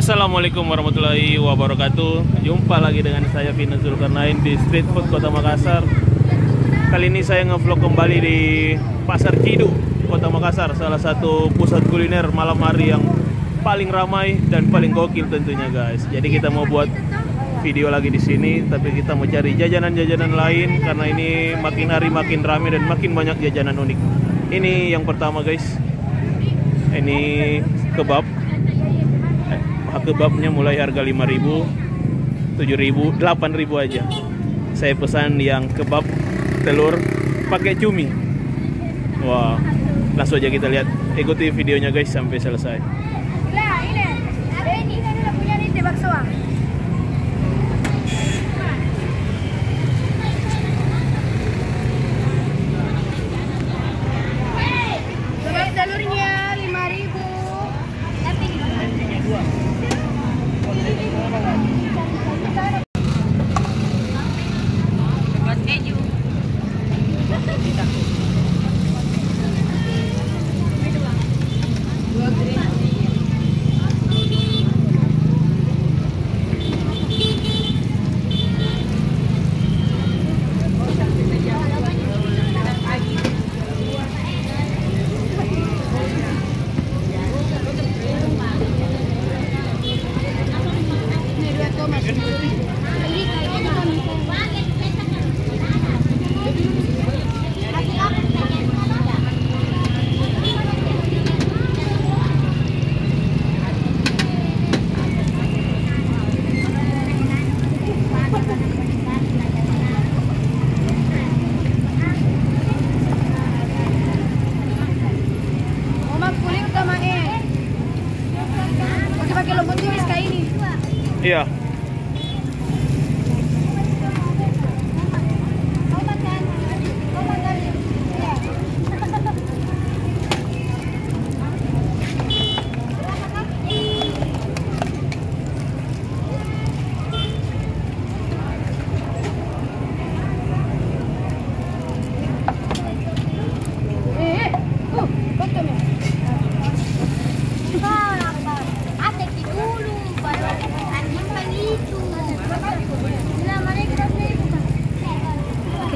Assalamualaikum warahmatullahi wabarakatuh. Jumpa lagi dengan saya Vina Zulkarnain di Street Food Kota Makassar. Kali ini saya ngevlog kembali di Pasar Ciduk, Kota Makassar, salah satu pusat kuliner malam hari yang paling ramai dan paling gokil tentunya guys. Jadi kita mau buat video lagi di sini, tapi kita mau cari jajanan-jajanan lain karena ini makin hari makin ramai dan makin banyak jajanan unik. Ini yang pertama guys. Ini kebab. Kebabnya mulai harga 5.000, 7.000, 8.000 aja. Saya pesan yang kebab telur pakai cumi. Wah, langsung aja kita lihat. Ikuti videonya guys sampai selesai. Nah, ini punya nih bakso. Kebab telurnya 5.000. Tapi buat keju. Pakai lombok tumis kayak ini. Iya.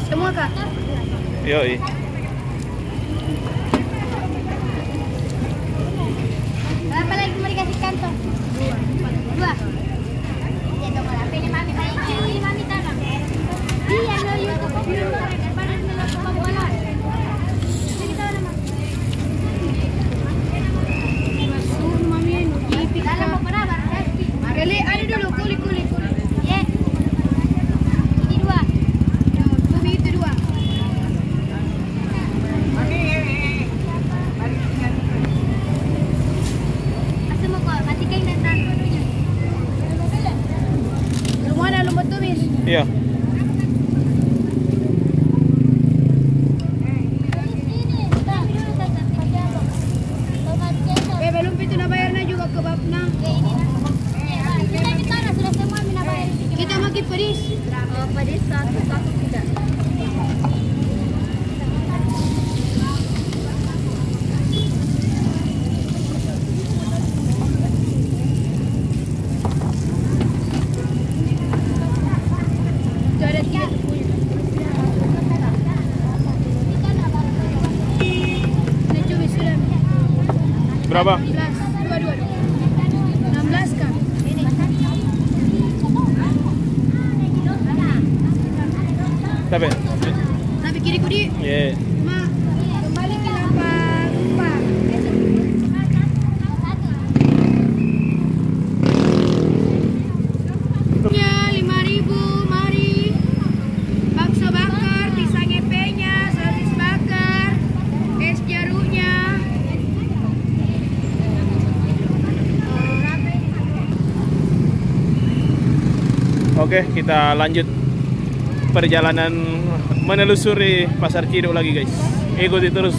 Semua kak? Yoi. Berapa lagi mau dikasih kantong? Dua. Ya tunggu lah. Ini mami baik. Ini mami tanam. Iya, no YouTube. Daripada nilai pembualan. Ini tahu nama. Masuk mami ini. Di dalam apa kabar? Kali ada dulu kulit. Ya. Ini dua. Itu dua. Asal mau kau mati kain dan tanah. Belum ada lombok tumis. Iya. Belum itu nak bayarnya juga kebabnya. Kita makin pedis. Pedis satu tidak. Berapa? 16 kan? Tapi kiri kudi. Yeah. Ma, kembali ke lapak. Ya, 5.000, mari. Bakso bakar, pisang epenya, sosis bakar, es jeruknya. Oke, kita lanjut perjalanan menelusuri Pasar Ciduk lagi guys. Ikuti terus.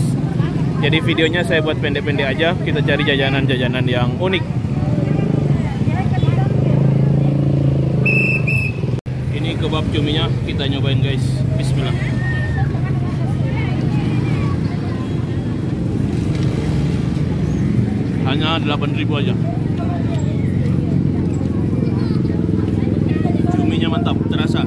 Jadi videonya saya buat pendek-pendek aja. Kita cari jajanan-jajanan yang unik. Ini kebab cuminya kita nyobain guys. Bismillah. Hanya 8.000 aja. Rasanya mantap, terasa.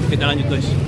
Kita lanjut guys.